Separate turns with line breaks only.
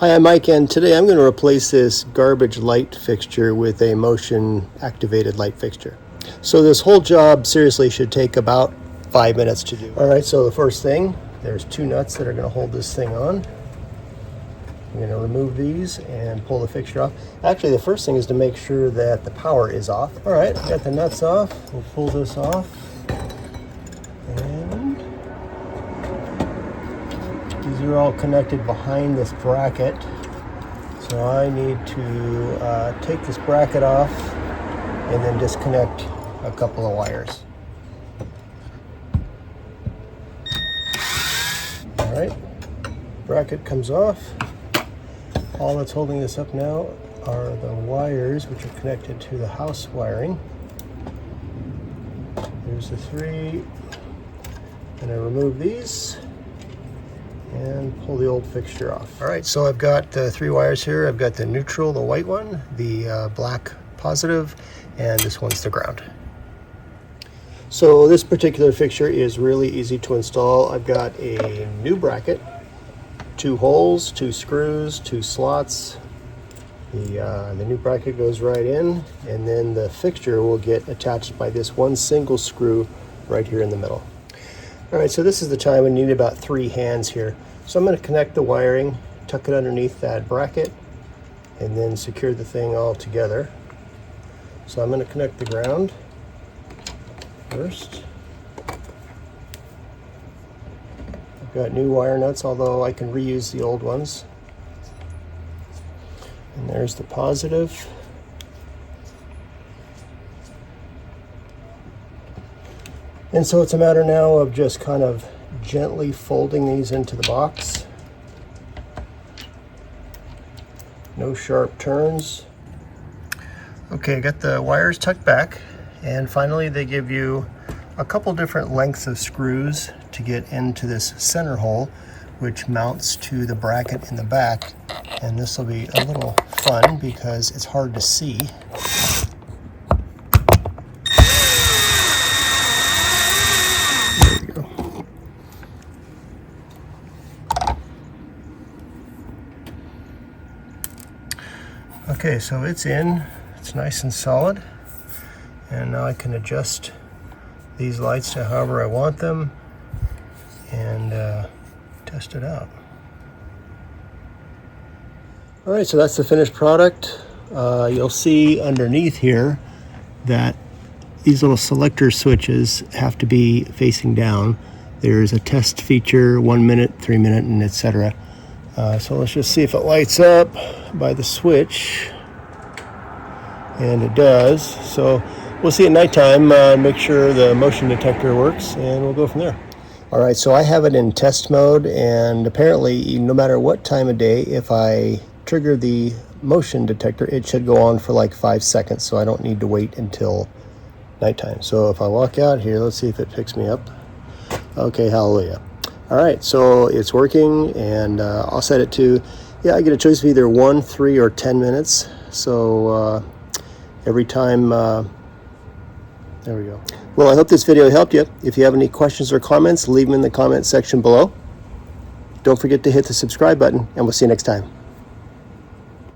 Hi, I'm Mike, and today I'm going to replace this garbage light fixture with a motion activated light fixture. So this whole job seriously should take about 5 minutes to do. Alright, so the first thing, there's two nuts that are going to hold this thing on. I'm going to remove these and pull the fixture off. Actually, the first thing is to make sure that the power is off. Alright, got the nuts off. We'll pull this off. And these are all connected behind this bracket. So I need to take this bracket off and then disconnect a couple of wires. Alright, bracket comes off. All that's holding this up now are the wires which are connected to the house wiring. There's the three. I'm going to remove these and pull the old fixture off. Alright, so I've got the three wires here. I've got the neutral, the white one, the black positive, and this one's the ground. So this particular fixture is really easy to install. I've got a new bracket, two holes, two screws, two slots. The new bracket goes right in, and then the fixture will get attached by this one single screw right here in the middle. Alright, so this is the time I need about 3 hands here. So I'm going to connect the wiring, tuck it underneath that bracket, and then secure the thing all together. So I'm going to connect the ground first. I've got new wire nuts, although I can reuse the old ones. And there's the positive. And so it's a matter now of just kind of gently folding these into the box. No sharp turns. Okay, I got the wires tucked back, and finally they give you a couple different lengths of screws to get into this center hole, which mounts to the bracket in the back. And this will be a little fun because it's hard to see. Okay, so it's in, it's nice and solid, and now I can adjust these lights to however I want them and test it out. Alright, so that's the finished product. You'll see underneath here that these little selector switches have to be facing down. There's a test feature, 1 minute, 3 minute, and etc. So let's just see if it lights up by the switch, and it does. So we'll see at nighttime, make sure the motion detector works, and we'll go from there. Alright, so I have it in test mode, and apparently no matter what time of day, if I trigger the motion detector, it should go on for like 5 seconds, so I don't need to wait until nighttime. So if I walk out here, let's see if it picks me up. Okay, hallelujah. Alright, so it's working, and I'll set it to, I get a choice of either 1, 3, or 10 minutes. So every time, there we go. Well, I hope this video helped you. If you have any questions or comments, leave them in the comment section below. Don't forget to hit the subscribe button, and we'll see you next time.